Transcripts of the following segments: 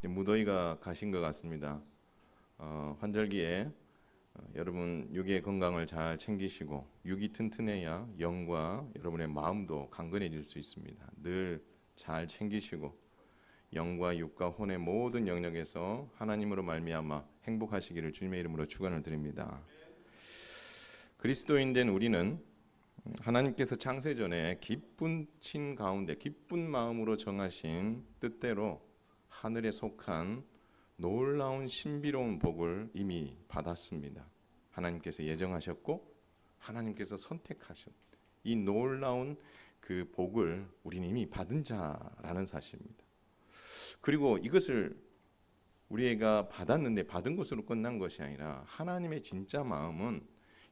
무더위가 가신 것 같습니다. 환절기에 여러분 육의 건강을 잘 챙기시고 육이 튼튼해야 영과 여러분의 마음도 강건해질 수 있습니다. 늘 잘 챙기시고 영과 육과 혼의 모든 영역에서 하나님으로 말미암아 행복하시기를 주님의 이름으로 축원을 드립니다. 그리스도인 된 우리는 하나님께서 창세전에 기쁜 친 가운데 기쁜 마음으로 정하신 뜻대로 하늘에 속한 놀라운 신비로운 복을 이미 받았습니다. 하나님께서 예정하셨고 하나님께서 선택하셨. 이 놀라운 그 복을 우리는 이미 받은 자라는 사실입니다. 그리고 이것을 우리가 받았는데 받은 것으로 끝난 것이 아니라 하나님의 진짜 마음은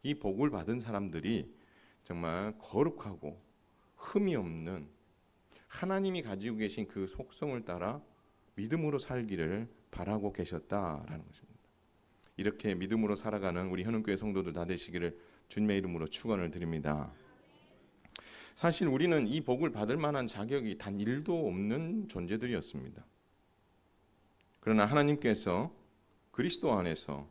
이 복을 받은 사람들이 정말 거룩하고 흠이 없는 하나님이 가지고 계신 그 속성을 따라 믿음으로 살기를 바라고 계셨다라는 것입니다. 이렇게 믿음으로 살아가는 우리 현흥교회 성도들 다 되시기를 주님의 이름으로 축원을 드립니다. 사실 우리는 이 복을 받을 만한 자격이 단 1도 없는 존재들이었습니다. 그러나 하나님께서 그리스도 안에서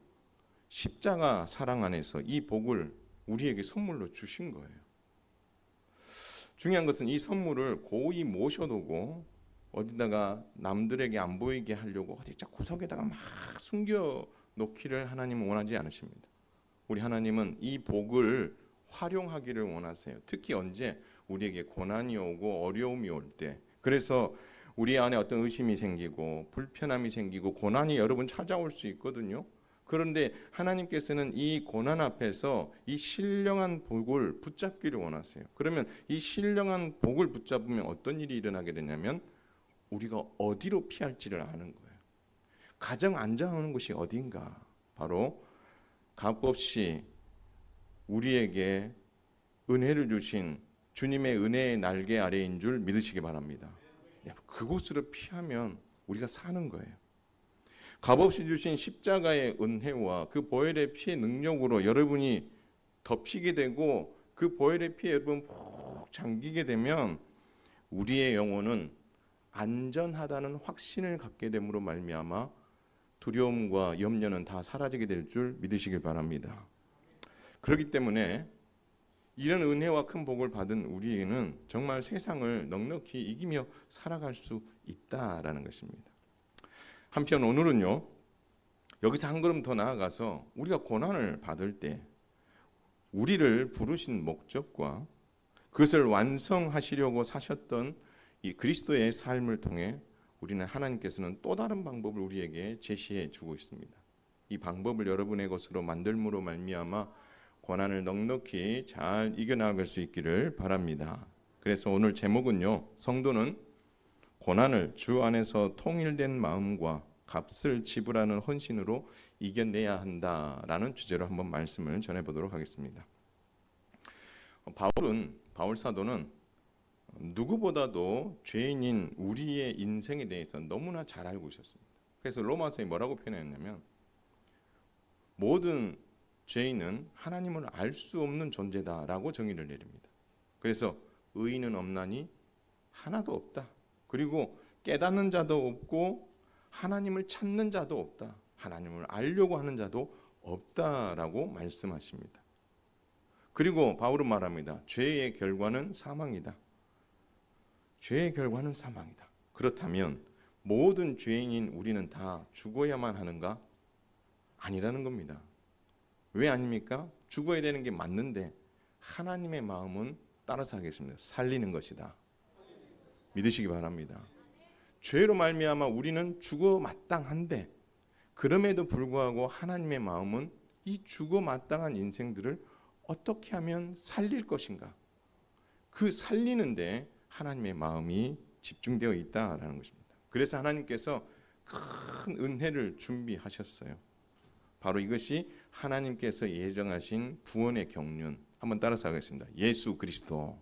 십자가 사랑 안에서 이 복을 우리에게 선물로 주신 거예요. 중요한 것은 이 선물을 고이 모셔두고 어디다가 남들에게 안 보이게 하려고 어디 구석에다가 막 숨겨 놓기를 하나님은 원하지 않으십니다. 우리 하나님은 이 복을 활용하기를 원하세요. 특히 언제 우리에게 고난이 오고 어려움이 올 때. 그래서 우리 안에 어떤 의심이 생기고 불편함이 생기고 고난이 여러 번 찾아올 수 있거든요. 그런데 하나님께서는 이 고난 앞에서 이 신령한 복을 붙잡기를 원하세요. 그러면 이 신령한 복을 붙잡으면 어떤 일이 일어나게 되냐면 우리가 어디로 피할지를 아는 거예요. 가장 안전한 곳이 어딘가? 바로 값없이 우리에게 은혜를 주신 주님의 은혜의 날개 아래인 줄 믿으시기 바랍니다. 그곳으로 피하면 우리가 사는 거예요. 값없이 주신 십자가의 은혜와 그 보혈의 피의 능력으로 여러분이 덮이게 되고 그 보혈의 피에 여러분 푹 잠기게 되면 우리의 영혼은 안전하다는 확신을 갖게 됨으로 말미암아 두려움과 염려는 다 사라지게 될 줄 믿으시길 바랍니다. 그렇기 때문에 이런 은혜와 큰 복을 받은 우리에게는 정말 세상을 넉넉히 이기며 살아갈 수 있다라는 것입니다. 한편 오늘은요, 여기서 한 걸음 더 나아가서 우리가 고난을 받을 때 우리를 부르신 목적과 그것을 완성하시려고 사셨던 이 그리스도의 삶을 통해 우리는 하나님께서는 또 다른 방법을 우리에게 제시해 주고 있습니다. 이 방법을 여러분의 것으로 만들므로 말미암아 고난을 넉넉히 잘 이겨나갈 수 있기를 바랍니다. 그래서 오늘 제목은요, 성도는 고난을 주 안에서 통일된 마음과 값을 지불하는 헌신으로 이겨내야 한다라는 주제로 한번 말씀을 전해보도록 하겠습니다. 바울 사도는 누구보다도 죄인인 우리의 인생에 대해서 너무나 잘 알고 있었습니다. 그래서 로마서에 뭐라고 표현했냐면 모든 죄인은 하나님을 알 수 없는 존재다라고 정의를 내립니다. 그래서 의인은 없나니 하나도 없다. 그리고 깨닫는 자도 없고 하나님을 찾는 자도 없다. 하나님을 알려고 하는 자도 없다라고 말씀하십니다. 그리고 바울은 말합니다. 죄의 결과는 사망이다. 죄의 결과는 사망이다. 그렇다면 모든 죄인인 우리는 다 죽어야만 하는가? 아니라는 겁니다. 왜 아닙니까? 죽어야 되는 게 맞는데 하나님의 마음은 따라서 하겠습니다. 살리는 것이다. 믿으시기 바랍니다. 죄로 말미암아 우리는 죽어 마땅한데 그럼에도 불구하고 하나님의 마음은 이 죽어 마땅한 인생들을 어떻게 하면 살릴 것인가? 그 살리는데 하나님의 마음이 집중되어 있다라는 것입니다. 그래서 하나님께서 큰 은혜를 준비하셨어요. 바로 이것이 하나님께서 예정하신 구원의 경륜. 한번 따라서 하겠습니다. 예수 그리스도.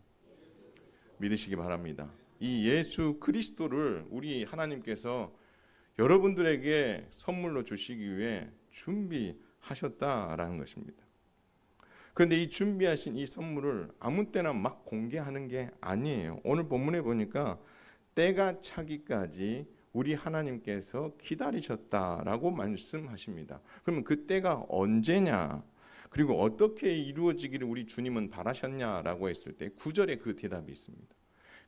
믿으시기 바랍니다. 이 예수 그리스도를 우리 하나님께서 여러분들에게 선물로 주시기 위해 준비하셨다라는 것입니다. 그런데 이 준비하신 이 선물을 아무 때나 막 공개하는 게 아니에요. 오늘 본문에 보니까 때가 차기까지 우리 하나님께서 기다리셨다라고 말씀하십니다. 그러면 그 때가 언제냐? 그리고 어떻게 이루어지기를 우리 주님은 바라셨냐라고 했을 때 9절에 그 대답이 있습니다.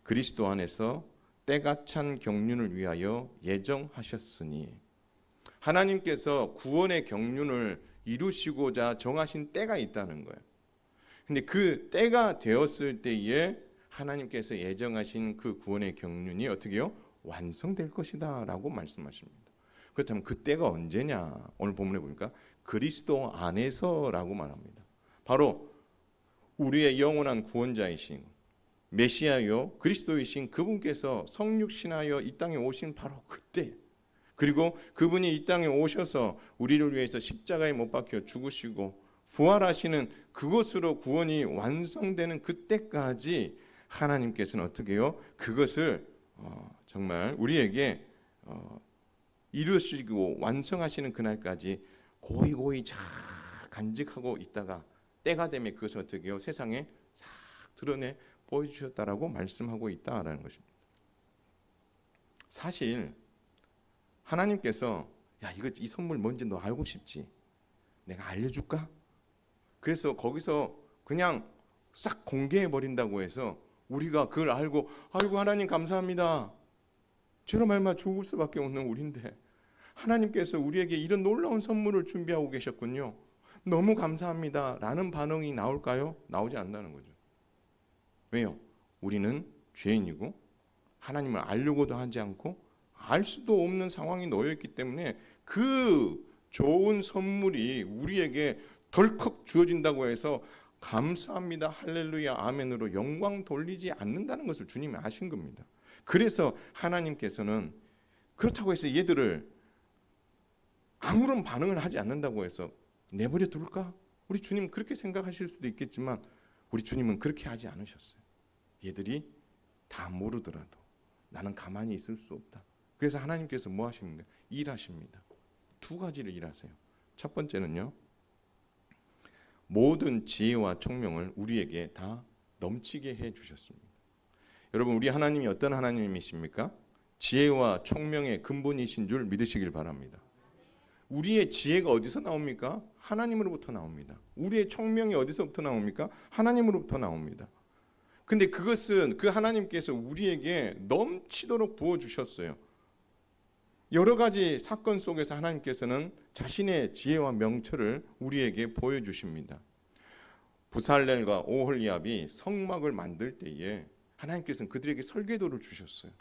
그리스도 안에서 때가 찬 경륜을 위하여 예정하셨으니, 하나님께서 구원의 경륜을 이루시고자 정하신 때가 있다는 거예요. 근데 그 때가 되었을 때에 하나님께서 예정하신 그 구원의 경륜이 어떻게 해요? 완성될 것이다 라고 말씀하십니다. 그렇다면 그 때가 언제냐? 오늘 본문에 보니까 그리스도 안에서라고 말합니다. 바로 우리의 영원한 구원자이신 메시아요 그리스도이신 그분께서 성육신하여 이 땅에 오신 바로 그때, 그리고 그분이 이 땅에 오셔서 우리를 위해서 십자가에 못 박혀 죽으시고 부활하시는 그것으로 구원이 완성되는 그때까지 하나님께서는 어떻게 해요? 그것을 정말 우리에게 이루시고 완성하시는 그날까지 고이고이 잘 간직하고 있다가 때가 되면 그것을 어떻게 해요? 세상에 싹 드러내 보여주셨다라고 말씀하고 있다라는 것입니다. 사실 하나님께서 이 선물 뭔지 너 알고 싶지? 내가 알려줄까? 그래서 거기서 그냥 싹 공개해 버린다고 해서 우리가 그걸 알고 아이고 하나님 감사합니다. 저런 말만 죽을 수밖에 없는 우리인데 하나님께서 우리에게 이런 놀라운 선물을 준비하고 계셨군요. 너무 감사합니다. 라는 반응이 나올까요? 나오지 않는다는 거죠. 왜요? 우리는 죄인이고 하나님을 알려고도 하지 않고 알 수도 없는 상황이 놓여 있기 때문에 그 좋은 선물이 우리에게 덜컥 주어진다고 해서 감사합니다, 할렐루야, 아멘으로 영광 돌리지 않는다는 것을 주님이 아신 겁니다. 그래서 하나님께서는 그렇다고 해서 얘들을 아무런 반응을 하지 않는다고 해서 내버려 둘까? 우리 주님 그렇게 생각하실 수도 있겠지만 우리 주님은 그렇게 하지 않으셨어요. 얘들이 다 모르더라도 나는 가만히 있을 수 없다. 그래서 하나님께서 뭐 하십니까? 일하십니다. 두 가지를 일하세요. 첫 번째는요, 모든 지혜와 총명을 우리에게 다 넘치게 해 주셨습니다. 여러분, 우리 하나님이 어떤 하나님이십니까? 지혜와 총명의 근본이신 줄 믿으시길 바랍니다. 우리의 지혜가 어디서 나옵니까? 하나님으로부터 나옵니다. 우리의 총명이 어디서부터 나옵니까? 하나님으로부터 나옵니다. 근데 그것은 그 하나님께서 우리에게 넘치도록 부어주셨어요. 여러 가지 사건 속에서 하나님께서는 자신의 지혜와 명철을 우리에게 보여주십니다. 부살렐과 오홀리압이 성막을 만들 때에 하나님께서는 그들에게 설계도를 주셨어요.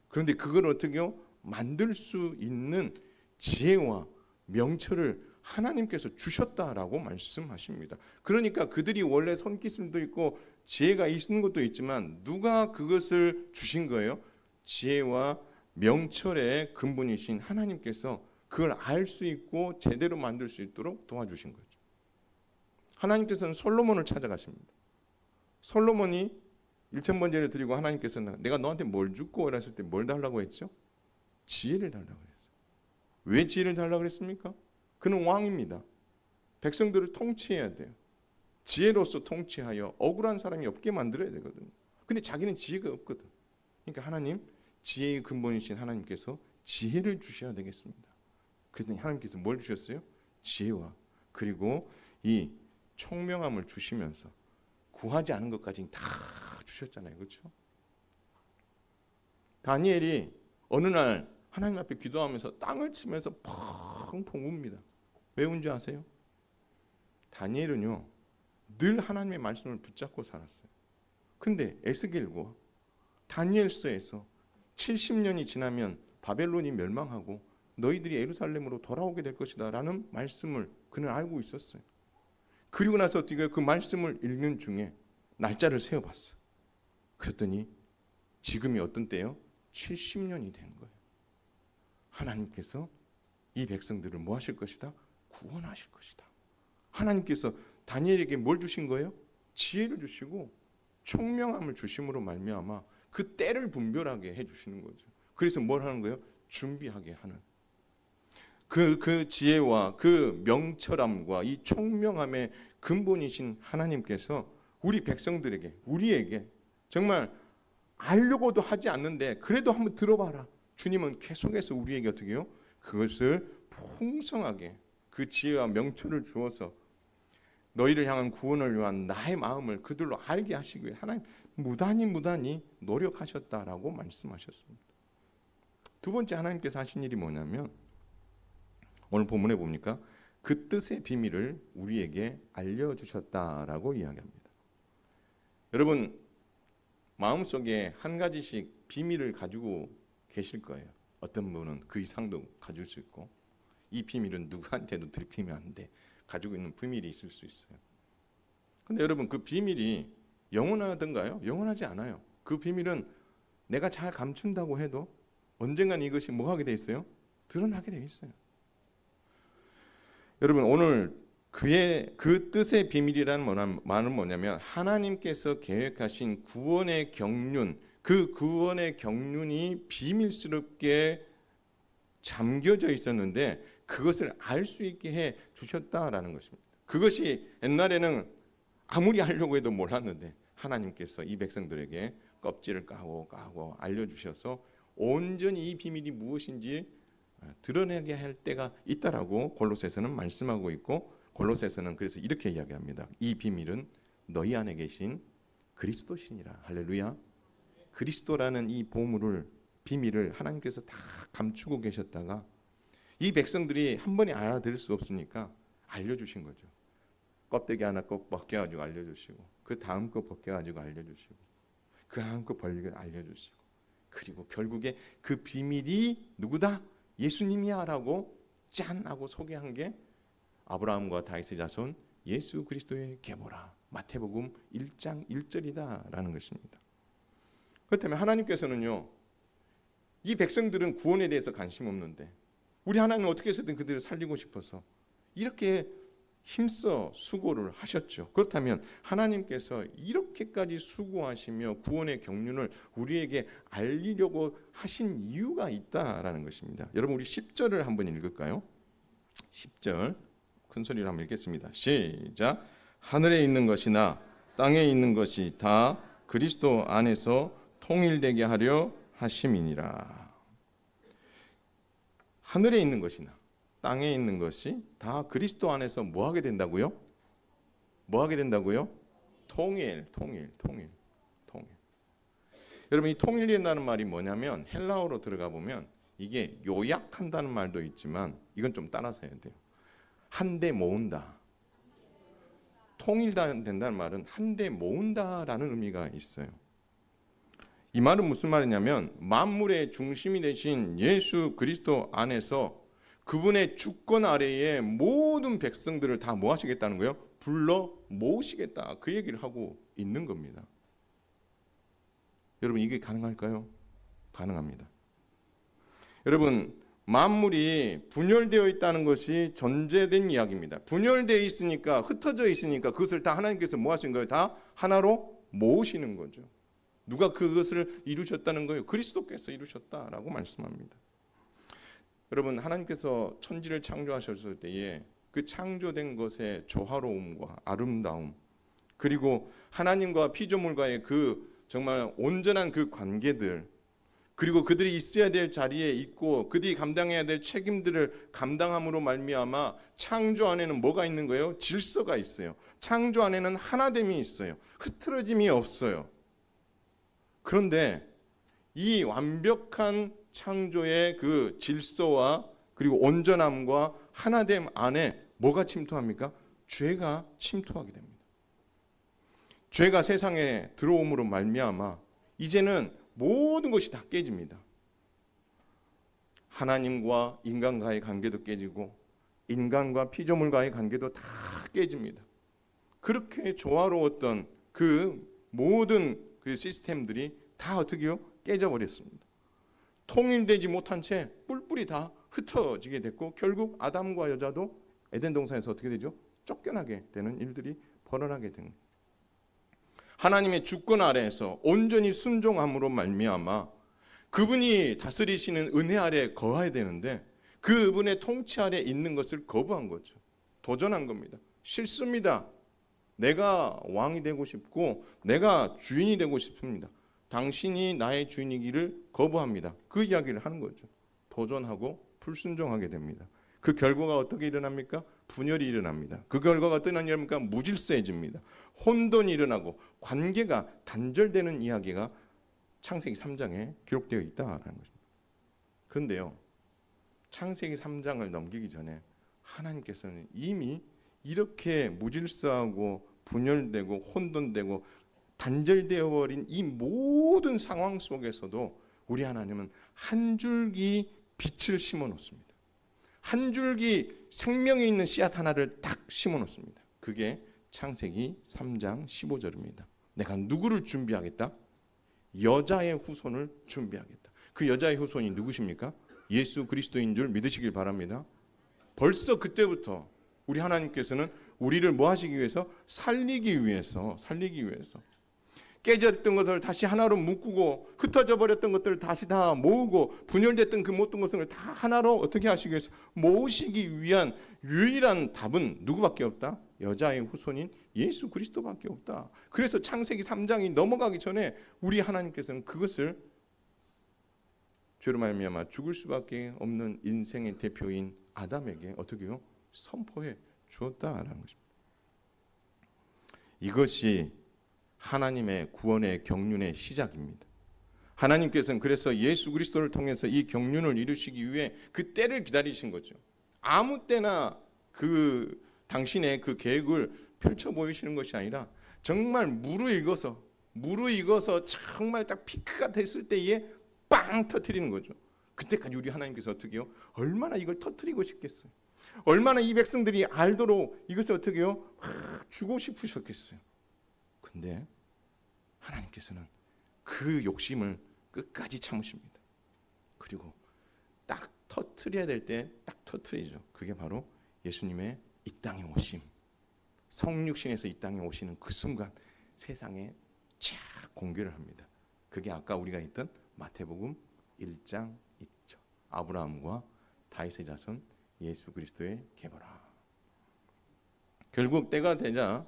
그런데 그걸 어떻게요? 만들 수 있는 지혜와 명철을 하나님께서 주셨다라고 말씀하십니다. 그러니까 그들이 원래 손기술도 있고 지혜가 있는 것도 있지만 누가 그것을 주신 거예요? 지혜와 명철의 근본이신 하나님께서 그걸 알 수 있고 제대로 만들 수 있도록 도와주신 거죠. 하나님께서는 솔로몬을 찾아가십니다. 솔로몬이 1,000번제를 드리고 하나님께서는 내가 너한테 뭘 줄고 이랬을 때 뭘 달라고 했죠? 지혜를 달라고 했어요. 왜 지혜를 달라고 했습니까? 그는 왕입니다. 백성들을 통치해야 돼요. 지혜로서 통치하여 억울한 사람이 없게 만들어야 되거든요. 근데 자기는 지혜가 없거든. 그러니까 하나님, 지혜의 근본이신 하나님께서 지혜를 주셔야 되겠습니다. 그랬더니 하나님께서 뭘 주셨어요? 지혜와 그리고 이 총명함을 주시면서 구하지 않은 것까지는 다 주셨잖아요. 그렇죠? 다니엘이 어느 날 하나님 앞에 기도하면서 땅을 치면서 펑펑 웁니다. 왜 운지 아세요? 다니엘은요 늘 하나님의 말씀을 붙잡고 살았어요. 근데 에스겔과 다니엘서에서 70년이 지나면 바벨론이 멸망하고 너희들이 예루살렘으로 돌아오게 될 것이다 라는 말씀을 그는 알고 있었어요. 그리고 나서 어떻게 그 말씀을 읽는 중에 날짜를 세어봤어. 그랬더니 지금이 어떤 때요? 70년이 된 거예요. 하나님께서 이 백성들을 뭐 하실 것이다? 구원하실 것이다. 하나님께서 다니엘에게 뭘 주신 거예요? 지혜를 주시고 총명함을 주심으로 말미암아 그 때를 분별하게 해주시는 거죠. 그래서 뭘 하는 거예요? 준비하게 하는. 그 지혜와 그 명철함과 이 총명함의 근본이신 하나님께서 우리 백성들에게, 우리에게 정말 알려고도 하지 않는데 그래도 한번 들어봐라. 주님은 계속해서 우리에게 어떻게 해요? 그것을 풍성하게 그 지혜와 명철을 주어서 너희를 향한 구원을 위한 나의 마음을 그들로 알게 하시기 위해 하나님 무단히 노력하셨다라고 말씀하셨습니다. 두 번째 하나님께서 하신 일이 뭐냐면 오늘 본문에 보니까 그 뜻의 비밀을 우리에게 알려주셨다라고 이야기합니다. 여러분 마음속에 한 가지씩 비밀을 가지고 계실 거예요. 어떤 분은 그 이상도 가질 수 있고 이 비밀은 누구한테도 들키면 안 돼. 가지고 있는 비밀이 있을 수 있어요. 근데 여러분 그 비밀이 영원하던가요? 영원하지 않아요. 그 비밀은 내가 잘 감춘다고 해도 언젠간 이것이 뭐 하게 돼 있어요? 드러나게 돼 있어요. 여러분 오늘 그 뜻의 비밀이라는 말은 뭐냐면 하나님께서 계획하신 구원의 경륜, 그 구원의 경륜이 비밀스럽게 잠겨져 있었는데 그것을 알 수 있게 해 주셨다라는 것입니다. 그것이 옛날에는 아무리 하려고 해도 몰랐는데 하나님께서 이 백성들에게 껍질을 까고 알려주셔서 온전히 이 비밀이 무엇인지 드러내게 할 때가 있다라고 골로새서는 말씀하고 있고 골로새서는 그래서 이렇게 이야기합니다. 이 비밀은 너희 안에 계신 그리스도시니라. 할렐루야. 그리스도라는 이 보물을 비밀을 하나님께서 다 감추고 계셨다가 이 백성들이 한 번에 알아들을 수 없으니까 알려주신 거죠. 껍데기 하나 꼭 벗겨가지고 알려주시고 그 다음 거 벗겨가지고 알려주시고 그 다음 거 벌리고 알려주시고 그리고 결국에 그 비밀이 누구다? 예수님이야 라고 짠 하고 소개한 게 아브라함과 다윗의 자손 예수 그리스도의 계보라. 마태복음 1장 1절이다 라는 것입니다. 그렇다면 하나님께서는요 이 백성들은 구원에 대해서 관심 없는데 우리 하나님은 어떻게 해서든 그들을 살리고 싶어서 이렇게 힘써 수고를 하셨죠. 그렇다면 하나님께서 이렇게까지 수고하시며 구원의 경륜을 우리에게 알리려고 하신 이유가 있다라는 것입니다. 여러분 우리 10절을 한번 읽을까요? 10절 큰 소리로 한번 읽겠습니다. 시작. 하늘에 있는 것이나 땅에 있는 것이 다 그리스도 안에서 통일되게 하려 하심이니라. 하늘에 있는 것이나 땅에 있는 것이 다 그리스도 안에서 뭐 하게 된다고요? 뭐 하게 된다고요? 통일. 여러분 이 통일된다는 말이 뭐냐면 헬라어로 들어가 보면 이게 요약한다는 말도 있지만 이건 좀 따라서 해야 돼요. 한데 모은다. 통일된다는 말은 한데 모은다라는 의미가 있어요. 이 말은 무슨 말이냐면 만물의 중심이 되신 예수 그리스도 안에서 그분의 주권 아래에 모든 백성들을 다 뭐 하시겠다는 거예요? 불러 모으시겠다. 그 얘기를 하고 있는 겁니다. 여러분 이게 가능할까요? 가능합니다. 여러분 만물이 분열되어 있다는 것이 전제된 이야기입니다. 분열되어 있으니까 흩어져 있으니까 그것을 다 하나님께서 뭐 하신 거예요? 다 하나로 모으시는 거죠. 누가 그것을 이루셨다는 거예요? 그리스도께서 이루셨다라고 말씀합니다. 여러분 하나님께서 천지를 창조하셨을 때에 그 창조된 것의 조화로움과 아름다움 그리고 하나님과 피조물과의 그 정말 온전한 그 관계들 그리고 그들이 있어야 될 자리에 있고 그들이 감당해야 될 책임들을 감당함으로 말미암아 창조 안에는 뭐가 있는 거예요? 질서가 있어요. 창조 안에는 하나됨이 있어요. 흐트러짐이 없어요. 그런데 이 완벽한 창조의 그 질서와 그리고 온전함과 하나됨 안에 뭐가 침투합니까? 죄가 침투하게 됩니다. 죄가 세상에 들어옴으로 말미암아 이제는 모든 것이 다 깨집니다. 하나님과 인간과의 관계도 깨지고 인간과 피조물과의 관계도 다 깨집니다. 그렇게 조화로웠던 그 모든 그 시스템들이 다 어떻게요? 깨져버렸습니다. 통일되지 못한 채 뿔뿔이 다 흩어지게 됐고 결국 아담과 여자도 에덴 동산에서 어떻게 되죠? 쫓겨나게 되는 일들이 벌어나게 됩니다. 하나님의 주권 아래에서 온전히 순종함으로 말미암아 그분이 다스리시는 은혜 아래 거해야 되는데 그분의 통치 아래 있는 것을 거부한 거죠. 도전한 겁니다. 싫습니다. 내가 왕이 되고 싶고 내가 주인이 되고 싶습니다. 당신이 나의 주인이기를 거부합니다. 그 이야기를 하는 거죠. 도전하고 불순종하게 됩니다. 그 결과가 어떻게 일어납니까? 분열이 일어납니다. 그 결과가 어떤 일입니까? 무질서해집니다. 혼돈이 일어나고 관계가 단절되는 이야기가 창세기 3장에 기록되어 있다라는 것입니다. 그런데요, 창세기 3장을 넘기기 전에 하나님께서는 이미 이렇게 무질서하고 분열되고 혼돈되고 단절되어 버린 이 모든 상황 속에서도 우리 하나님은 한 줄기 빛을 심어 놓습니다. 한 줄기 생명이 있는 씨앗 하나를 딱 심어 놓습니다. 그게 창세기 3장 15절입니다. 내가 누구를 준비하겠다? 여자의 후손을 준비하겠다. 그 여자의 후손이 누구십니까? 예수 그리스도인 줄 믿으시길 바랍니다. 벌써 그때부터 우리 하나님께서는 우리를 뭐 하시기 위해서? 살리기 위해서 깨졌던 것을 다시 하나로 묶고 흩어져 버렸던 것들을 다시 다 모으고 분열됐던 그 모든 것을 다 하나로 어떻게 하시기 위해서 모으시기 위한 유일한 답은 누구밖에 없다? 여자의 후손인 예수 그리스도밖에 없다. 그래서 창세기 3장이 넘어가기 전에 우리 하나님께서는 그것을 죄로 말미암아 죽을 수밖에 없는 인생의 대표인 아담에게 어떻게요? 선포해 주었다라는 것입니다. 이것이 하나님의 구원의 경륜의 시작입니다. 하나님께서는 그래서 예수 그리스도를 통해서 이 경륜을 이루시기 위해 그 때를 기다리신 거죠. 아무 때나 그 당신의 그 계획을 펼쳐 보이시는 것이 아니라 정말 무르익어서 정말 딱 피크가 됐을 때에 빵 터뜨리는 거죠. 그때까지 우리 하나님께서 어떻게 해요? 얼마나 이걸 터뜨리고 싶겠어요. 얼마나 이 백성들이 알도록 이것을 어떻게 해요? 주고 싶으셨겠어요. 근데 하나님께서는 그 욕심을 끝까지 참으십니다. 그리고 딱 터뜨려야 될 때 딱 터뜨리죠. 그게 바로 예수님의 이 땅에 오심, 성육신에서 이 땅에 오시는 그 순간 세상에 쫙 공개를 합니다. 그게 아까 우리가 했던 마태복음 1장 있죠. 아브라함과 다윗의 자손 예수 그리스도의 계보라. 결국 때가 되자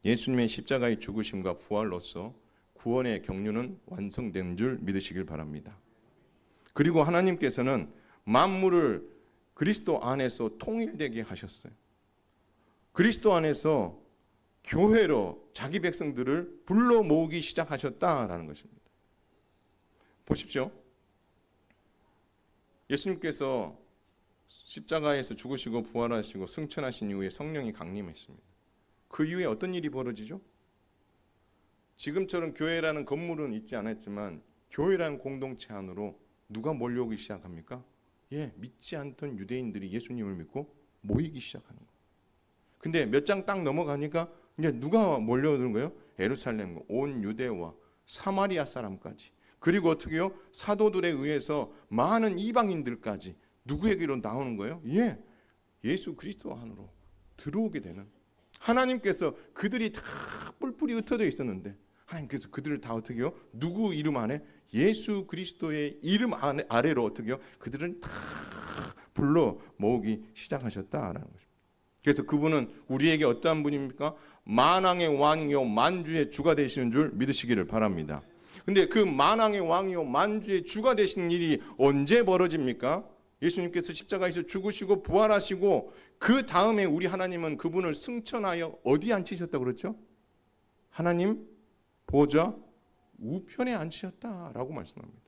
예수님의 십자가의 죽으심과 부활로서 구원의 경륜은 완성된 줄 믿으시길 바랍니다. 그리고 하나님께서는 만물을 그리스도 안에서 통일되게 하셨어요. 그리스도 안에서 교회로 자기 백성들을 불러 모으기 시작하셨다라는 것입니다. 보십시오. 예수님께서 십자가에서 죽으시고 부활하시고 승천하신 이후에 성령이 강림했습니다. 그 이후에 어떤 일이 벌어지죠? 지금처럼 교회라는 건물은 있지 않았지만 교회라는 공동체 안으로 누가 몰려오기 시작합니까? 믿지 않던 유대인들이 예수님을 믿고 모이기 시작하는 거예요. 근데 몇 장 딱 넘어가니까 이제 누가 몰려오는 거예요? 예루살렘, 온 유대와 사마리아 사람까지. 그리고 어떻게 해요? 사도들에 의해서 많은 이방인들까지 누구에게로 나오는 거예요? 예수 그리스도 안으로 들어오게 되는. 하나님께서 그들이 다 뿔뿔이 흩어져 있었는데 하나님께서 그들을 다 어떻게 해요? 누구 이름 안에? 예수 그리스도의 이름 아래로 어떻게 해요? 그들은 다 불러 모으기 시작하셨다라는 거죠. 그래서 그분은 우리에게 어떠한 분입니까? 만왕의 왕이요 만주의 주가 되시는 줄 믿으시기를 바랍니다. 근데 그 만왕의 왕이요 만주의 주가 되시는 일이 언제 벌어집니까? 예수님께서 십자가에서 죽으시고 부활하시고 그 다음에 우리 하나님은 그분을 승천하여 어디에 앉히셨다고 그랬죠? 하나님 보좌 우편에 앉히셨다라고 말씀합니다.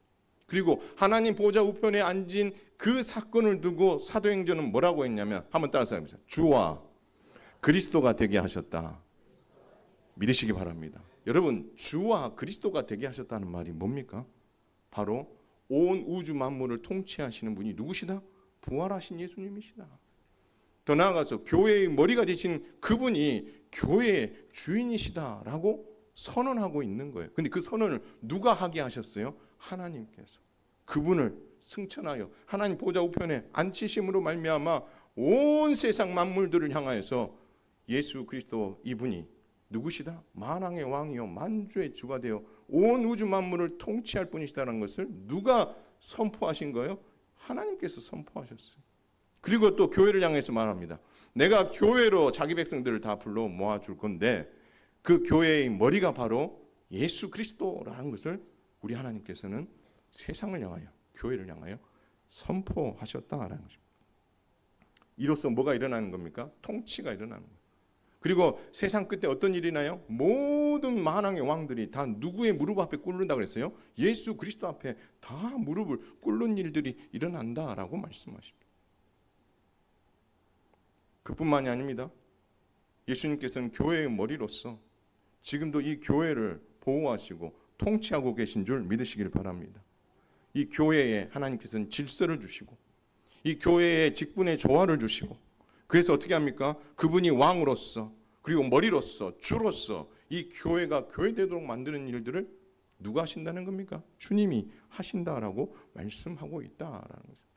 그리고 하나님 보좌 우편에 앉은 그 사건을 두고 사도행전은 뭐라고 했냐면 한번 따라서 해보세요. 주와 그리스도가 되게 하셨다. 믿으시기 바랍니다. 여러분, 주와 그리스도가 되게 하셨다는 말이 뭡니까? 바로 온 우주 만물을 통치하시는 분이 누구시다? 부활하신 예수님이시다. 더 나아가서 교회의 머리가 되신 그분이 교회의 주인이시다라고 선언하고 있는 거예요. 근데 그 선언을 누가 하게 하셨어요? 하나님께서. 그분을 승천하여 하나님 보좌 우편에 앉히심으로 말미암아 온 세상 만물들을 향하여서 예수 그리스도 이분이 누구시다? 만왕의 왕이요 만주의 주가 되어 온 우주 만물을 통치할 분이시다는 것을 누가 선포하신 거예요? 하나님께서 선포하셨어요. 그리고 또 교회를 향해서 말합니다. 내가 교회로 자기 백성들을 다 불러 모아줄 건데 그 교회의 머리가 바로 예수 그리스도라는 것을 우리 하나님께서는 세상을 향하여, 교회를 향하여 선포하셨다라는 것입니다. 이로써 뭐가 일어나는 겁니까? 통치가 일어나는 거예요. 그리고 세상 끝에 어떤 일이 나요? 모든 만왕의 왕들이 다 누구의 무릎 앞에 꿇는다 그랬어요? 예수 그리스도 앞에 다 무릎을 꿇는 일들이 일어난다라고 말씀하십니다. 그뿐만이 아닙니다. 예수님께서는 교회의 머리로서 지금도 이 교회를 보호하시고 통치하고 계신 줄 믿으시길 바랍니다. 이 교회에 하나님께서는 질서를 주시고 이 교회에 직분의 조화를 주시고 그래서 어떻게 합니까? 그분이 왕으로서 그리고 머리로서 주로서 이 교회가 교회되도록 만드는 일들을 누가 하신다는 겁니까? 주님이 하신다라고 말씀하고 있다라는 거죠.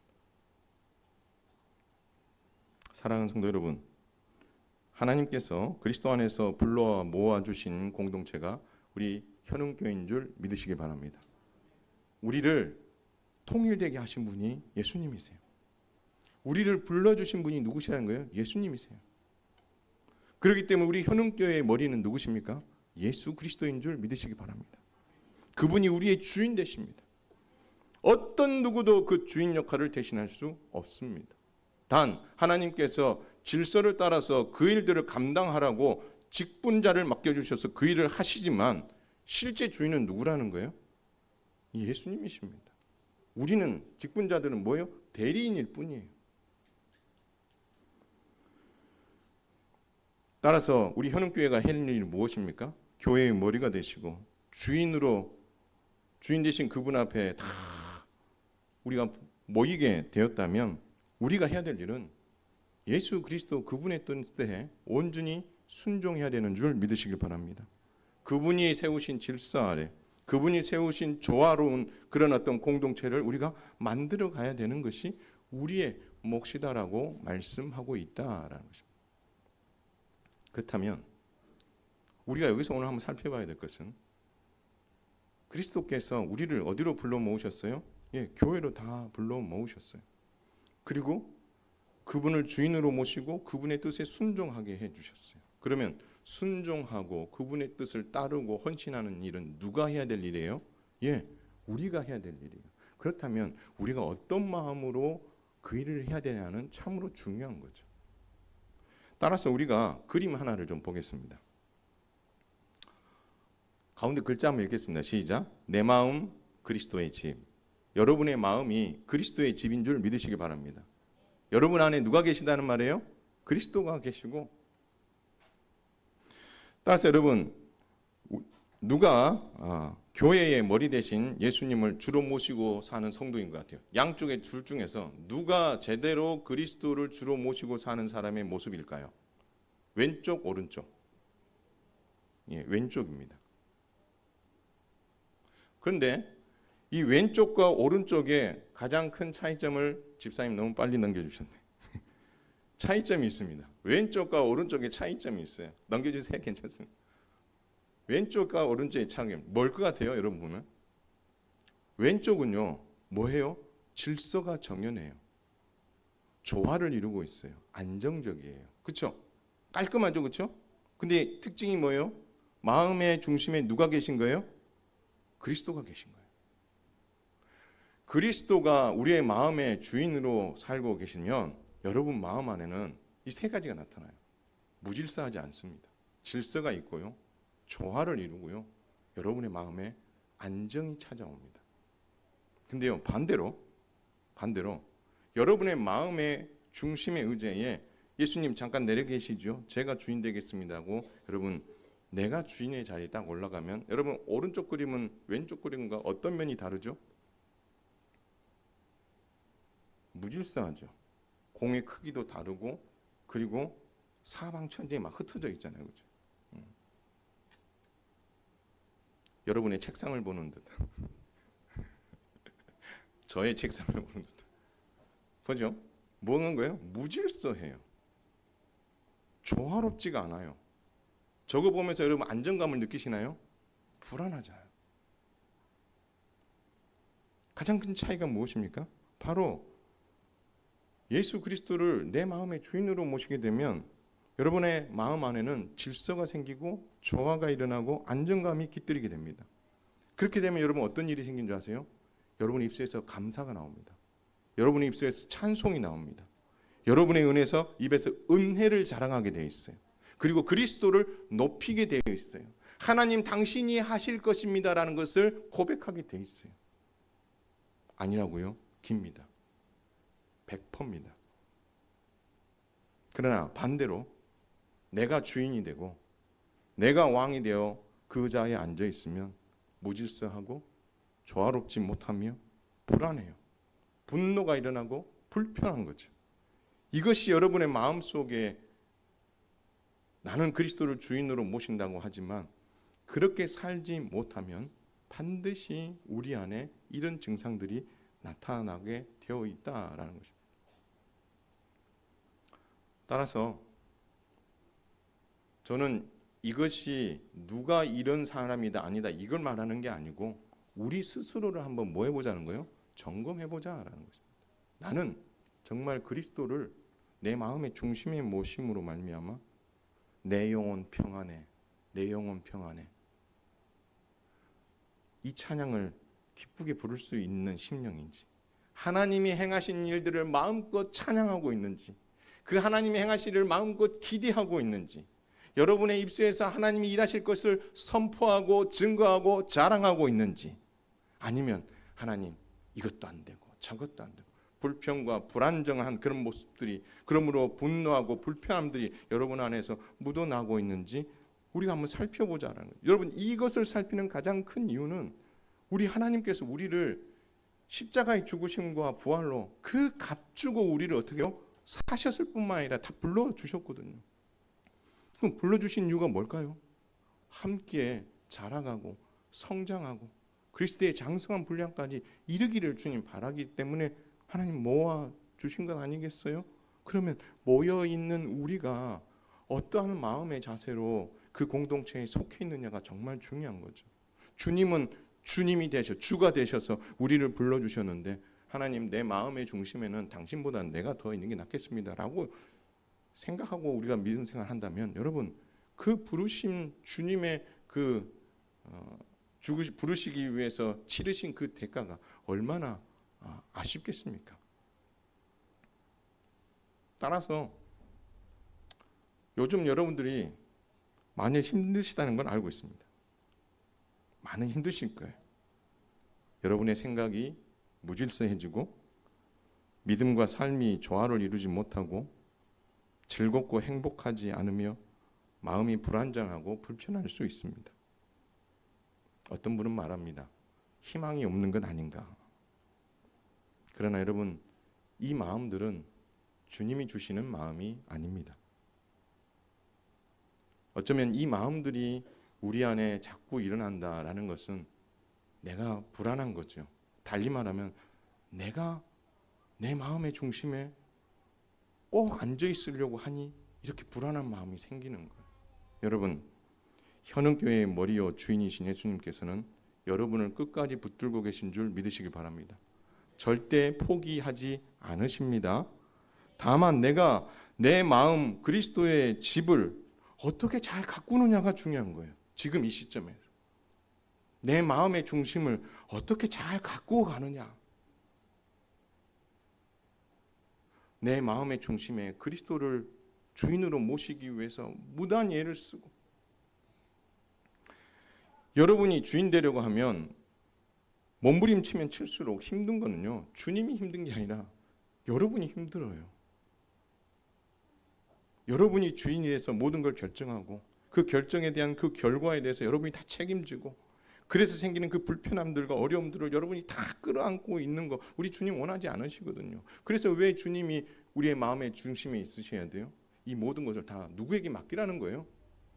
사랑하는 성도 여러분, 하나님께서 그리스도 안에서 불러 모아주신 공동체가 우리 현흥교회인 줄 믿으시기 바랍니다. 우리를 통일되게 하신 분이 예수님이세요. 우리를 불러주신 분이 누구시라는 거예요? 예수님이세요. 그렇기 때문에 우리 현흥교회의 머리는 누구십니까? 예수 그리스도인 줄 믿으시기 바랍니다. 그분이 우리의 주인 되십니다. 어떤 누구도 그 주인 역할을 대신할 수 없습니다. 단 하나님께서 질서를 따라서 그 일들을 감당하라고 직분자를 맡겨주셔서 그 일을 하시지만 실제 주인은 누구라는 거예요? 예수님이십니다. 우리는 직분자들은 뭐예요? 대리인일 뿐이에요. 따라서 우리 현흥교회가 할 일이 무엇입니까? 교회의 머리가 되시고 주인 되신 그분 앞에 다 우리가 모이게 되었다면 우리가 해야 될 일은 예수 그리스도 그분의 뜻에 온전히 순종해야 되는 줄 믿으시길 바랍니다. 그분이 세우신 질서 아래 그분이 세우신 조화로운 그런 어떤 공동체를 우리가 만들어 가야 되는 것이 우리의 몫이다라고 말씀하고 있다라는 것입니다. 그렇다면 우리가 여기서 오늘 한번 살펴봐야 될 것은 그리스도께서 우리를 어디로 불러 모으셨어요? 교회로 다 불러 모으셨어요. 그리고 그분을 주인으로 모시고 그분의 뜻에 순종하게 해주셨어요. 그러면 순종하고 그분의 뜻을 따르고 헌신하는 일은 누가 해야 될 일이에요? 우리가 해야 될 일이에요. 그렇다면 우리가 어떤 마음으로 그 일을 해야 되냐는 참으로 중요한 거죠. 따라서 우리가 그림 하나를 좀 보겠습니다. 가운데 글자 한번 읽겠습니다. 시작. 내 마음 그리스도의 집. 여러분의 마음이 그리스도의 집인 줄 믿으시기 바랍니다. 여러분 안에 누가 계시다는 말이에요? 그리스도가 계시고. 따라서 여러분 누가 교회의 머리 대신 예수님을 주로 모시고 사는 성도인 것 같아요? 양쪽의 둘 중에서 누가 제대로 그리스도를 주로 모시고 사는 사람의 모습일까요? 왼쪽, 오른쪽? 왼쪽입니다. 그런데 이 왼쪽과 오른쪽에 가장 큰 차이점을 집사님 너무 빨리 넘겨주셨네. 차이점이 있습니다. 왼쪽과 오른쪽에 차이점이 있어요. 넘겨주세요. 괜찮습니다. 왼쪽과 오른쪽의 차이점 뭘 것 같아요? 여러분 보면 왼쪽은요 뭐예요? 질서가 정연해요. 조화를 이루고 있어요. 안정적이에요. 그렇죠? 깔끔하죠, 그렇죠? 근데 특징이 뭐예요? 마음의 중심에 누가 계신 거예요? 그리스도가 계신 거예요. 그리스도가 우리의 마음의 주인으로 살고 계시면 여러분 마음 안에는 이 세 가지가 나타나요. 무질서하지 않습니다. 질서가 있고요. 조화를 이루고요. 여러분의 마음에 안정이 찾아옵니다. 근데요, 반대로 여러분의 마음의 중심의 의제에 예수님 잠깐 내려 계시죠. 제가 주인 되겠습니다 하고 여러분 내가 주인의 자리에 딱 올라가면 여러분 오른쪽 그림은 왼쪽 그림과 어떤 면이 다르죠? 무질서하죠. 공의 크기도 다르고 그리고 사방천지에 막 흩어져 있잖아요. 그렇죠? 여러분의 책상을 보는 듯 저의 책상을 보는 듯 보죠? 뭐는 거예요? 무질서해요. 조화롭지가 않아요. 저거 보면서 여러분 안정감을 느끼시나요? 불안하잖아요. 가장 큰 차이가 무엇입니까? 바로 예수 그리스도를 내 마음의 주인으로 모시게 되면 여러분의 마음 안에는 질서가 생기고 조화가 일어나고 안정감이 깃들이게 됩니다. 그렇게 되면 여러분 어떤 일이 생긴 줄 아세요? 여러분 입술에서 감사가 나옵니다. 여러분의 입술에서 찬송이 나옵니다. 여러분의 은혜에서 입에서 은혜를 자랑하게 되어 있어요. 그리고 그리스도를 높이게 되어 있어요. 하나님 당신이 하실 것입니다라는 것을 고백하게 되어 있어요. 아니라고요? 깁니다. 100%입니다. 그러나 반대로 내가 주인이 되고 내가 왕이 되어 그 자리에 앉아 있으면 무질서하고 조화롭지 못하며 불안해요. 분노가 일어나고 불편한 거죠. 이것이 여러분의 마음속에 나는 그리스도를 주인으로 모신다고 하지만 그렇게 살지 못하면 반드시 우리 안에 이런 증상들이 나타나게 되어 있다라는 것입니다. 따라서 저는 이것이 누가 이런 사람이다 아니다 이걸 말하는 게 아니고 우리 스스로를 한번 뭐 해보자는 거예요? 점검해보자라는 것입니다. 나는 정말 그리스도를 내 마음의 중심에 모심으로 말미암아 내 영혼 평안해, 내 영혼 평안해. 이 찬양을 기쁘게 부를 수 있는 심령인지, 하나님이 행하신 일들을 마음껏 찬양하고 있는지, 그 하나님이 행하실 일을 마음껏 기대하고 있는지, 여러분의 입술에서 하나님이 일하실 것을 선포하고 증거하고 자랑하고 있는지, 아니면 하나님 이것도 안 되고 저것도 안 되고 불평과 불안정한 그런 모습들이, 그러므로 분노하고 불편함들이 여러분 안에서 묻어나고 있는지 우리가 한번 살펴보자라는 거예요. 여러분 이것을 살피는 가장 큰 이유는 우리 하나님께서 우리를 십자가의 죽으심과 부활로 그 값 주고 우리를 어떻게 해요? 사셨을 뿐만 아니라 다 불러주셨거든요. 그럼 불러주신 이유가 뭘까요? 함께 자라가고 성장하고 그리스도의 장성한 분량까지 이르기를 주님 바라기 때문에 하나님 모아 주신 것 아니겠어요? 그러면 모여 있는 우리가 어떠한 마음의 자세로 그 공동체에 속해 있느냐가 정말 중요한 거죠. 주님은 주님이 되셔 주가 되셔서 우리를 불러 주셨는데 하나님 내 마음의 중심에는 당신보다 내가 더 있는 게 낫겠습니다라고 생각하고 우리가 믿음 생활 한다면 여러분 그 부르심 주님의 그 부르시기 위해서 치르신 그 대가가 얼마나 아쉽겠습니까? 따라서 요즘 여러분들이 많이 힘드시다는 건 알고 있습니다. 많이 힘드실 거예요. 여러분의 생각이 무질서해지고 믿음과 삶이 조화를 이루지 못하고 즐겁고 행복하지 않으며 마음이 불안정하고 불편할 수 있습니다. 어떤 분은 말합니다. 희망이 없는 건 아닌가. 그러나 여러분 이 마음들은 주님이 주시는 마음이 아닙니다. 어쩌면 이 마음들이 우리 안에 자꾸 일어난다라는 것은 내가 불안한 거죠. 달리 말하면 내가 내 마음의 중심에 꼭 앉아 있으려고 하니 이렇게 불안한 마음이 생기는 거예요. 여러분 현흥교회의 머리요 주인이신 예수님께서는 여러분을 끝까지 붙들고 계신 줄 믿으시기 바랍니다. 절대 포기하지 않으십니다. 다만 내가 내 마음 그리스도의 집을 어떻게 잘 가꾸느냐가 중요한 거예요. 지금 이 시점에서 내 마음의 중심을 어떻게 잘 가꾸어 가느냐. 내 마음의 중심에 그리스도를 주인으로 모시기 위해서 무단 애를 쓰고 여러분이 주인 되려고 하면 몸부림치면 칠수록 힘든 거는요. 주님이 힘든 게 아니라 여러분이 힘들어요. 여러분이 주인이 돼서 모든 걸 결정하고 그 결정에 대한 그 결과에 대해서 여러분이 다 책임지고 그래서 생기는 그 불편함들과 어려움들을 여러분이 다 끌어안고 있는 거 우리 주님 원하지 않으시거든요. 그래서 왜 주님이 우리의 마음의 중심에 있으셔야 돼요? 이 모든 것을 다 누구에게 맡기라는 거예요?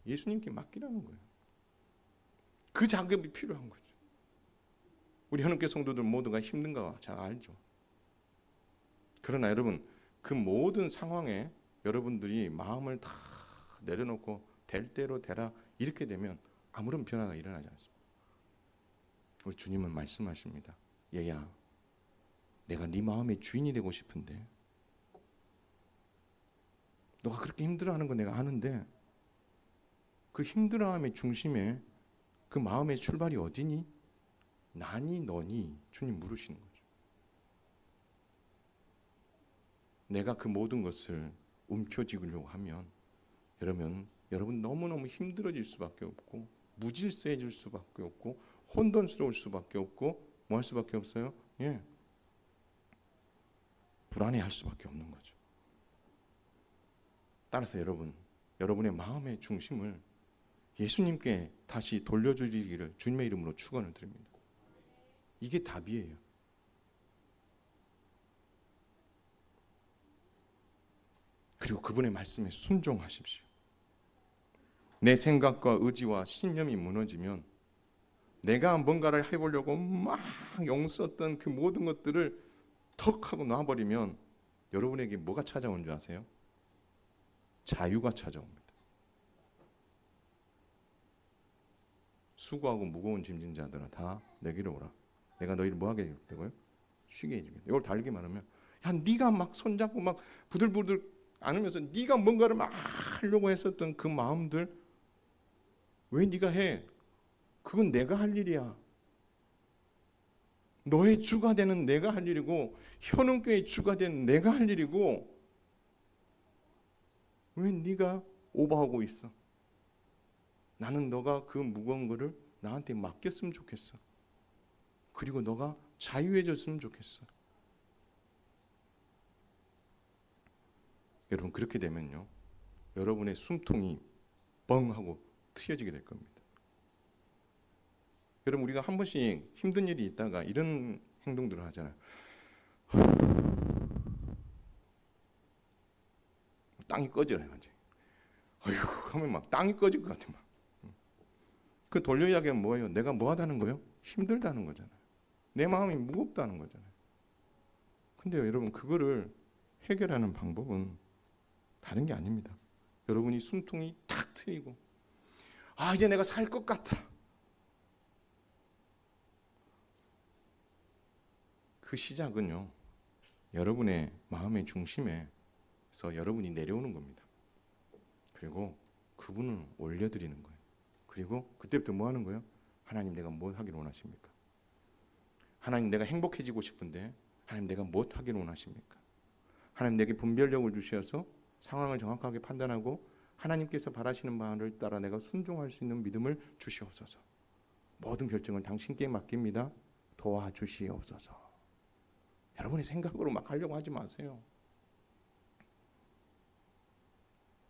예수님께 맡기라는 거예요. 그 작업이 필요한 거죠. 우리 현흥교회 성도들 모두가 힘든 거 잘 알죠. 그러나 여러분 그 모든 상황에 여러분들이 마음을 다 내려놓고 될 대로 되라 이렇게 되면 아무런 변화가 일어나지 않습니다. 우리 주님은 말씀하십니다. 얘야 내가 네 마음의 주인이 되고 싶은데 너가 그렇게 힘들어하는 거 내가 아는데 그 힘들어함의 중심에 그 마음의 출발이 어디니? 나니 너니? 주님 물으시는 거죠. 내가 그 모든 것을 움켜쥐려고 하면 여러분 너무너무 힘들어질 수밖에 없고 무질서해질 수밖에 없고 혼돈스러울 수밖에 없고 뭐 할 수밖에 없어요? 예. 불안해할 수밖에 없는 거죠. 따라서 여러분의 마음의 중심을 예수님께 다시 돌려주리기를 주님의 이름으로 축원을 드립니다. 이게 답이에요. 그리고 그분의 말씀에 순종하십시오. 내 생각과 의지와 신념이 무너지면 내가 뭔가를 해보려고 막 용썼던 그 모든 것들을 턱 하고 놔버리면 여러분에게 뭐가 찾아온 줄 아세요? 자유가 찾아옵니다. 수고하고 무거운 짐진 자들아 다 내게로 오라. 내가 너희를 뭐 하게 해주겠다고요? 쉬게 해주겠다. 이걸 다르게 말하면 야 네가 막 손잡고 막 부들부들 안으면서 네가 뭔가를 막 하려고 했었던 그 마음들 왜 네가 해? 그건 내가 할 일이야. 너의 주가 되는 내가 할 일이고 현흥교의 주가 된 내가 할 일이고 왜 네가 오버하고 있어? 나는 너가 그 무거운 거를 나한테 맡겼으면 좋겠어. 그리고 너가 자유해졌으면 좋겠어. 여러분 그렇게 되면요. 여러분의 숨통이 뻥 하고 트여지게 될 겁니다. 여러분 우리가 한 번씩 힘든 일이 있다가 이런 행동들을 하잖아요. 땅이 꺼지라 이거지. 어휴 하면 막 땅이 꺼질 것 같아 막. 그 돌려 이야기하면 뭐예요? 내가 뭐 하다는 거예요? 힘들다는 거잖아요. 내 마음이 무겁다는 거잖아요. 근데 여러분 그거를 해결하는 방법은 다른 게 아닙니다. 여러분이 숨통이 탁 트이고 아 이제 내가 살 것 같아. 그 시작은요. 여러분의 마음의 중심에서 여러분이 내려오는 겁니다. 그리고 그분을 올려드리는 거예요. 그리고 그때부터 뭐 하는 거예요? 하나님 내가 뭐 하기를 원하십니까? 하나님 내가 행복해지고 싶은데 하나님 내가 뭐 하기를 원하십니까? 하나님 내게 분별력을 주셔서 상황을 정확하게 판단하고 하나님께서 바라시는 바를 따라 내가 순종할 수 있는 믿음을 주시옵소서. 모든 결정은 당신께 맡깁니다. 도와주시옵소서. 여러분의 생각으로 막 하려고 하지 마세요.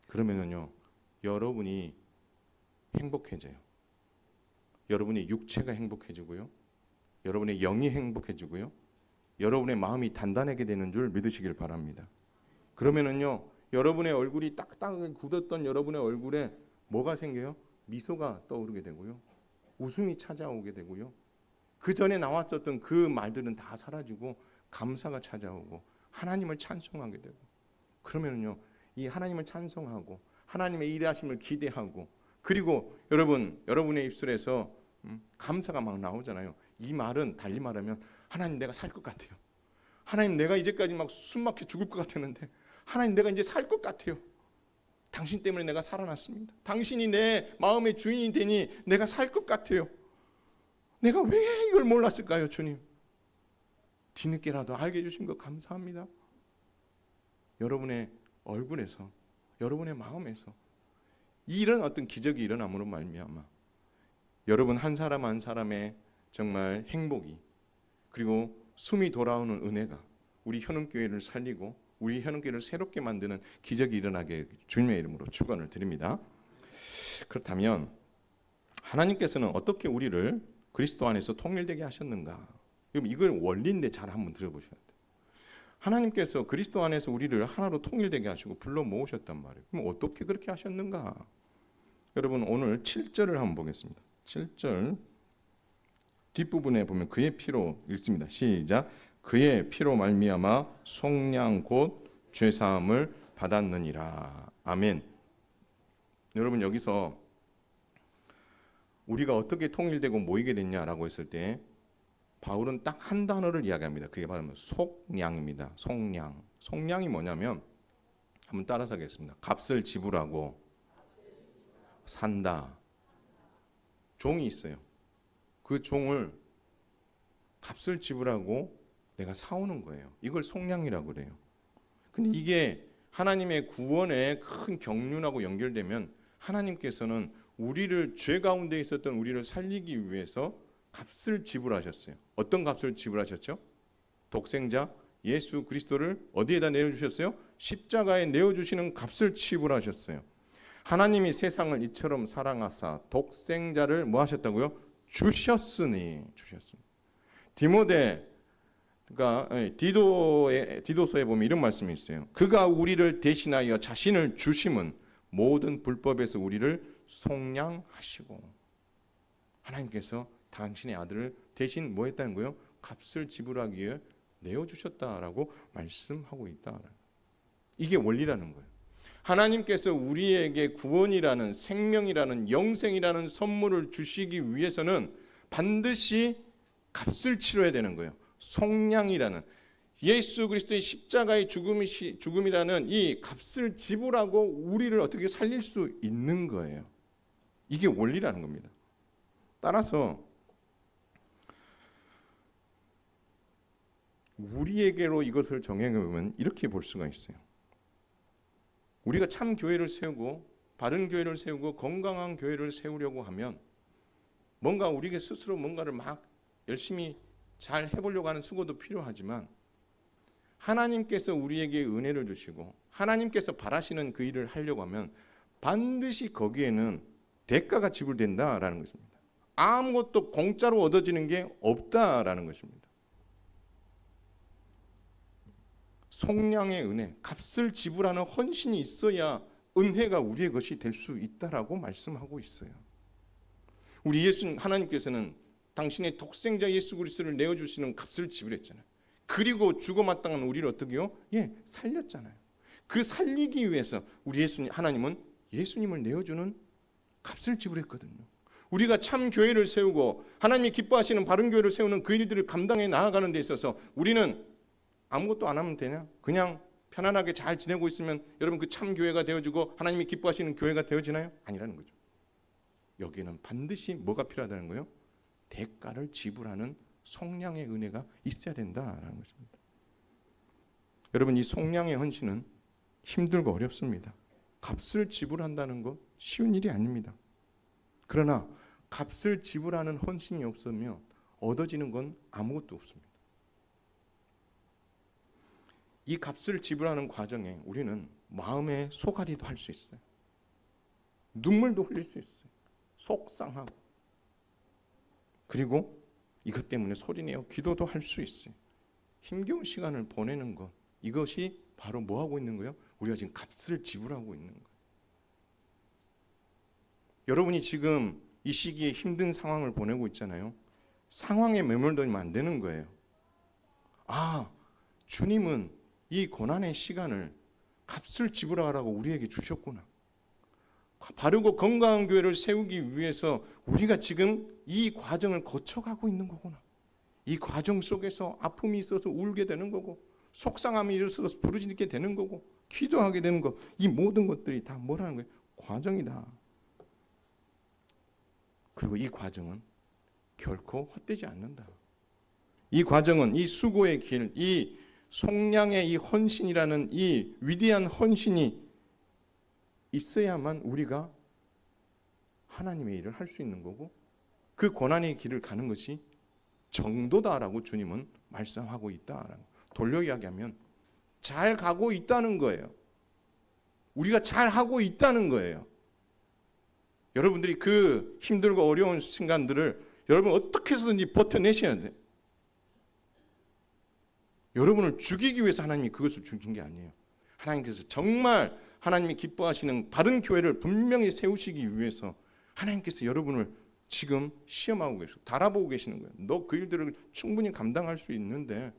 그러면은요, 여러분이 행복해져요. 여러분의 육체가 행복해지고요. 여러분의 영이 행복해지고요. 여러분의 마음이 단단하게 되는 줄 믿으시길 바랍니다. 그러면은요, 여러분의 얼굴이 딱딱하게 굳었던 여러분의 얼굴에 뭐가 생겨요? 미소가 떠오르게 되고요. 웃음이 찾아오게 되고요. 그 전에 나왔었던 그 말들은 다 사라지고 감사가 찾아오고 하나님을 찬송하게 되고 그러면은요, 이 하나님을 찬송하고 하나님의 일하심을 기대하고 그리고 여러분의 입술에서 감사가 막 나오잖아요. 이 말은 달리 말하면 하나님 내가 살 것 같아요. 하나님 내가 이제까지 막 숨막혀 죽을 것 같았는데 하나님 내가 이제 살 것 같아요. 당신 때문에 내가 살아났습니다. 당신이 내 마음의 주인이 되니 내가 살 것 같아요. 내가 왜 이걸 몰랐을까요, 주님? 뒤늦게라도 알게 해주신 것 감사합니다. 여러분의 얼굴에서, 여러분의 마음에서 이런 어떤 기적이 일어남으로 말미암아 여러분 한 사람 한 사람의 정말 행복이 그리고 숨이 돌아오는 은혜가 우리 현흥교회를 살리고 우리 현흥교회를 새롭게 만드는 기적이 일어나게 주님의 이름으로 축원을 드립니다. 그렇다면 하나님께서는 어떻게 우리를 그리스도 안에서 통일되게 하셨는가? 그럼 이걸 원리인데 잘 한번 들어보셔야 돼요. 하나님께서 그리스도 안에서 우리를 하나로 통일되게 하시고 불러 모으셨단 말이에요. 그럼 어떻게 그렇게 하셨는가? 여러분 오늘 7절을 한번 보겠습니다. 7절 뒷부분에 보면 그의 피로 읽습니다. 시작. 그의 피로 말미암아 속량 곧 죄사함을 받았느니라. 아멘. 여러분 여기서 우리가 어떻게 통일되고 모이게 됐냐라고 했을 때 바울은 딱 한 단어를 이야기합니다. 그게 바로 속량입니다. 속량. 속량이 뭐냐면 한번 따라서 하겠습니다. 값을 지불하고 산다. 종이 있어요. 그 종을 값을 지불하고 내가 사오는 거예요. 이걸 속량이라고 그래요. 근데 이게 하나님의 구원의 큰 경륜하고 연결되면 하나님께서는 우리를 죄 가운데 있었던 우리를 살리기 위해서 값을 지불하셨어요. 어떤 값을 지불하셨죠? 독생자 예수 그리스도를 어디에다 내어주셨어요? 십자가에 내어주시는 값을 지불하셨어요. 하나님이 세상을 이처럼 사랑하사 독생자를 뭐 하셨다고요? 주셨습니다. 그러니까 디도서에 보면 이런 말씀이 있어요. 그가 우리를 대신하여 자신을 주심은 모든 불법에서 우리를 속량하시고, 하나님께서 당신의 아들을 대신 뭐 했다는 거예요? 값을 지불하기 위해 내어주셨다라고 말씀하고 있다. 이게 원리라는 거예요. 하나님께서 우리에게 구원이라는 생명이라는 영생이라는 선물을 주시기 위해서는 반드시 값을 치러야 되는 거예요. 속량이라는 예수 그리스도의 십자가의 죽음이라는 이 값을 지불하고 우리를 어떻게 살릴 수 있는 거예요. 이게 원리라는 겁니다. 따라서 우리에게로 이것을 정해보면 이렇게 볼 수가 있어요. 우리가 참 교회를 세우고 바른 교회를 세우고 건강한 교회를 세우려고 하면 뭔가 우리가 스스로 뭔가를 막 열심히 잘 해보려고 하는 수고도 필요하지만, 하나님께서 우리에게 은혜를 주시고 하나님께서 바라시는 그 일을 하려고 하면 반드시 거기에는 대가가 지불된다라는 것입니다. 아무것도 공짜로 얻어지는 게 없다라는 것입니다. 속량의 은혜, 값을 지불하는 헌신이 있어야 은혜가 우리의 것이 될 수 있다라고 말씀하고 있어요. 우리 하나님께서는 당신의 독생자 예수 그리스도를 내어주시는 값을 지불했잖아요. 그리고 죽어 마땅한 우리를 어떻게 해요? 살렸잖아요. 그 살리기 위해서 우리 하나님은 예수님을 내어주는 값을 지불했거든요. 우리가 참 교회를 세우고 하나님이 기뻐하시는 바른 교회를 세우는 그 일들을 감당해 나아가는 데 있어서 우리는 아무것도 안 하면 되냐? 그냥 편안하게 잘 지내고 있으면 여러분 그 참 교회가 되어지고 하나님이 기뻐하시는 교회가 되어지나요? 아니라는 거죠. 여기에는 반드시 뭐가 필요하다는 거예요? 대가를 지불하는 속량의 은혜가 있어야 된다라는 것입니다. 여러분, 이 속량의 헌신은 힘들고 어렵습니다. 값을 지불한다는 거 쉬운 일이 아닙니다. 그러나 값을 지불하는 헌신이 없으면 얻어지는 건 아무것도 없습니다. 이 값을 지불하는 과정에 우리는 마음의 소갈이도 할 수 있어요. 눈물도 흘릴 수 있어요. 속상하고. 그리고 이것 때문에 소리내어 기도도 할 수 있어요. 힘겨운 시간을 보내는 것, 이것이 바로 뭐 하고 있는 거예요? 우리가 지금 값을 지불하고 있는 거예요. 여러분이 지금 이 시기에 힘든 상황을 보내고 있잖아요. 상황에 매몰되면 안 되는 거예요. 주님은 이 고난의 시간을 값을 지불하라고 우리에게 주셨구나. 바르고 건강한 교회를 세우기 위해서 우리가 지금 이 과정을 거쳐가고 있는 거구나. 이 과정 속에서 아픔이 있어서 울게 되는 거고, 속상함이 있어서 부르짖게 되는 거고, 기도하게 되는 거, 이 모든 것들이 다 뭐라는 거예요? 과정이다. 그리고 이 과정은 결코 헛되지 않는다. 이 과정은 이 수고의 길, 이 속량의 이 헌신이라는 이 위대한 헌신이 있어야만 우리가 하나님의 일을 할 수 있는 거고, 그 고난의 길을 가는 것이 정도다라고 주님은 말씀하고 있다라는, 돌려 이야기하면 잘 가고 있다는 거예요. 우리가 잘 하고 있다는 거예요. 여러분들이 그 힘들고 어려운 순간들을 여러분 어떻게 해서든지 버텨내셔야 돼요. 여러분을 죽이기 위해서 하나님이 그것을 주신 게 아니에요. 하나님께서 정말 하나님이 기뻐하시는 바른 교회를 분명히 세우시기 위해서 하나님께서 여러분을 지금 시험하고 계시고 달아보고 계시는 거예요. 너 그 일들을 충분히 감당할 수 있는데,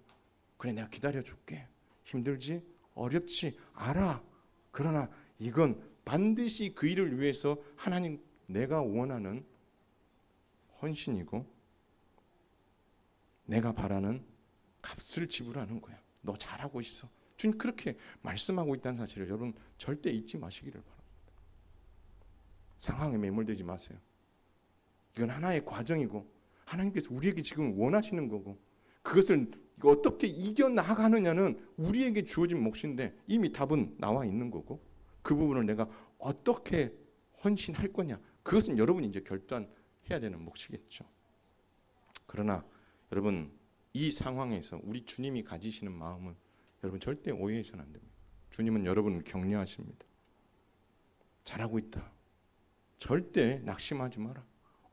그래 내가 기다려줄게. 힘들지? 어렵지? 알아. 그러나 이건 반드시 그 일을 위해서 하나님 내가 원하는 헌신이고 내가 바라는 값을 지불하는 거야. 너 잘하고 있어. 주님 그렇게 말씀하고 있다는 사실을 여러분 절대 잊지 마시기를 바랍니다. 상황에 매몰되지 마세요. 이건 하나의 과정이고 하나님께서 우리에게 지금 원하시는 거고 그것을 어떻게 이겨나가느냐는 우리에게 주어진 몫인데 이미 답은 나와 있는 거고 그 부분을 내가 어떻게 헌신할 거냐 그것은 여러분이 이제 결단해야 되는 몫이겠죠. 그러나 여러분 이 상황에서 우리 주님이 가지시는 마음은 여러분 절대 오해해서는 안 됩니다. 주님은 여러분을 격려하십니다. 잘하고 있다. 절대 낙심하지 마라.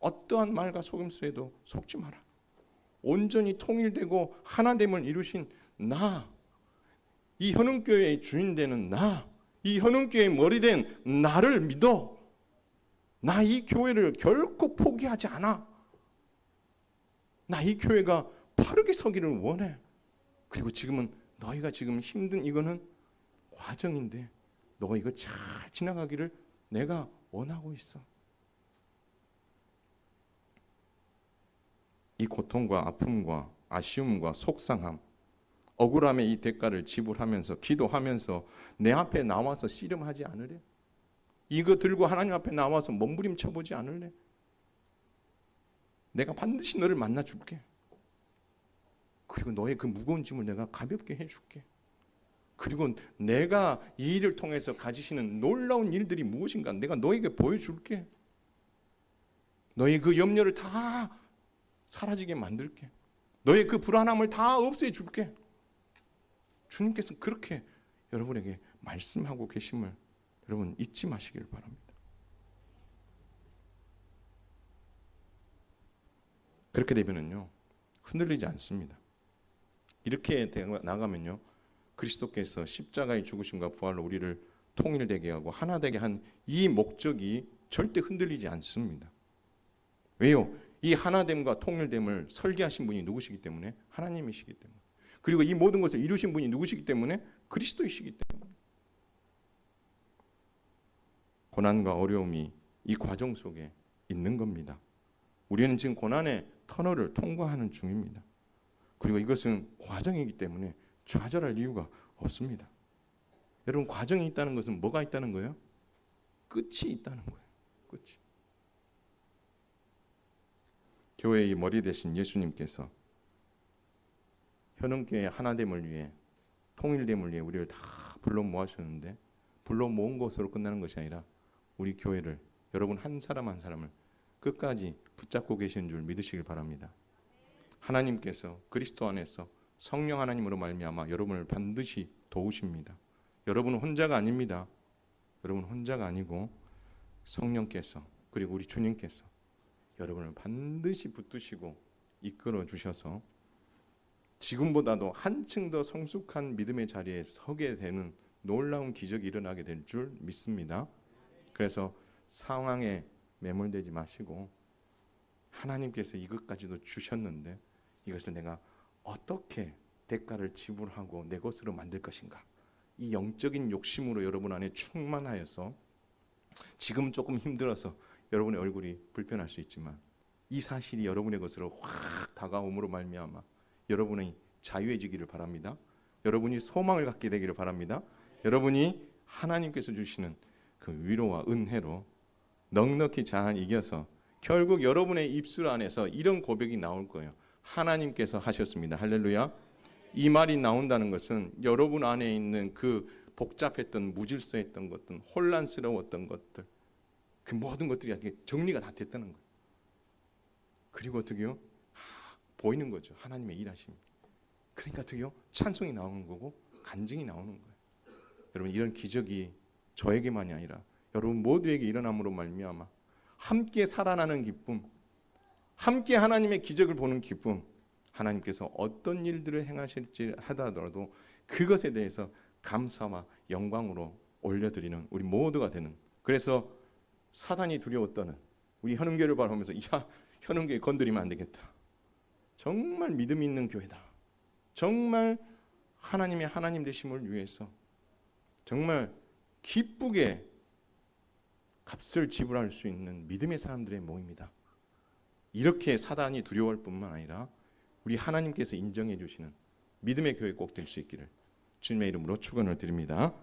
어떠한 말과 속임수에도 속지 마라. 온전히 통일되고 하나됨을 이루신 나, 이 현흥교회의 주인 되는 나, 이 현흥교회의 머리 된 나를 믿어. 나 이 교회를 결코 포기하지 않아. 나 이 교회가 바르게 서기를 원해. 그리고 지금은 너희가 지금 힘든 이거는 과정인데 너가 이거 잘 지나가기를 내가 원하고 있어. 이 고통과 아픔과 아쉬움과 속상함, 억울함의 이 대가를 지불하면서 기도하면서 내 앞에 나와서 씨름하지 않으래? 이거 들고 하나님 앞에 나와서 몸부림쳐보지 않을래? 내가 반드시 너를 만나줄게. 그리고 너의 그 무거운 짐을 내가 가볍게 해줄게. 그리고 내가 이 일을 통해서 가지시는 놀라운 일들이 무엇인가 내가 너에게 보여줄게. 너의 그 염려를 다 사라지게 만들게. 너의 그 불안함을 다 없애줄게. 주님께서 그렇게 여러분에게 말씀하고 계심을 여러분 잊지 마시길 바랍니다. 그렇게 되면은요 흔들리지 않습니다. 이렇게 나가면요 그리스도께서 십자가의 죽으심과 부활로 우리를 통일되게 하고 하나 되게 한 이 목적이 절대 흔들리지 않습니다. 왜요? 이 하나됨과 통일됨을 설계하신 분이 누구시기 때문에? 하나님이시기 때문에. 그리고 이 모든 것을 이루신 분이 누구시기 때문에? 그리스도이시기 때문에. 고난과 어려움이 이 과정 속에 있는 겁니다. 우리는 지금 고난의 터널을 통과하는 중입니다. 그리고 이것은 과정이기 때문에 좌절할 이유가 없습니다. 여러분 과정이 있다는 것은 뭐가 있다는 거예요? 끝이 있다는 거예요. 끝이. 교회의 머리 되신 예수님께서 현흥교회의 하나됨을 위해 통일됨을 위해 우리를 다 불러 모아셨는데 불러 모은 것으로 끝나는 것이 아니라 우리 교회를 여러분 한 사람 한 사람을 끝까지 붙잡고 계시는 줄 믿으시길 바랍니다. 하나님께서 그리스도 안에서 성령 하나님으로 말미암아 여러분을 반드시 도우십니다. 여러분은 혼자가 아닙니다. 여러분 혼자가 아니고 성령께서 그리고 우리 주님께서 여러분을 반드시 붙드시고 이끌어 주셔서 지금보다도 한층 더 성숙한 믿음의 자리에 서게 되는 놀라운 기적이 일어나게 될 줄 믿습니다. 그래서 상황에 매몰되지 마시고 하나님께서 이것까지도 주셨는데 이것을 내가 어떻게 대가를 지불하고 내 것으로 만들 것인가 이 영적인 욕심으로 여러분 안에 충만하여서 지금 조금 힘들어서 여러분의 얼굴이 불편할 수 있지만 이 사실이 여러분의 것으로 확 다가옴으로 말미암아 여러분이 자유해지기를 바랍니다. 여러분이 소망을 갖게 되기를 바랍니다. 여러분이 하나님께서 주시는 그 위로와 은혜로 넉넉히 잘 이겨서 결국 여러분의 입술 안에서 이런 고백이 나올 거예요. 하나님께서 하셨습니다. 할렐루야. 이 말이 나온다는 것은 여러분 안에 있는 그 복잡했던 무질서했던 것들, 혼란스러웠던 것들, 그 모든 것들이 정리가 다 됐다는 거예요. 그리고 어떻게요? 보이는 거죠. 하나님의 일하심. 그러니까 어떻게요? 찬송이 나오는 거고 간증이 나오는 거예요. 여러분 이런 기적이 저에게만이 아니라 여러분 모두에게 일어남으로 말미암아 함께 살아나는 기쁨, 함께 하나님의 기적을 보는 기쁨, 하나님께서 어떤 일들을 행하실지 하더라도 그것에 대해서 감사와 영광으로 올려드리는 우리 모두가 되는. 그래서 사단이 두려웠다는 우리 현흥교회를 바라보면서 야 현흥교회 건드리면 안 되겠다. 정말 믿음 있는 교회다. 정말 하나님의 하나님 되심을 위해서 정말 기쁘게 값을 지불할 수 있는 믿음의 사람들의 모임이다. 이렇게 사단이 두려워할 뿐만 아니라 우리 하나님께서 인정해 주시는 믿음의 교회 꼭 될 수 있기를 주님의 이름으로 축원을 드립니다.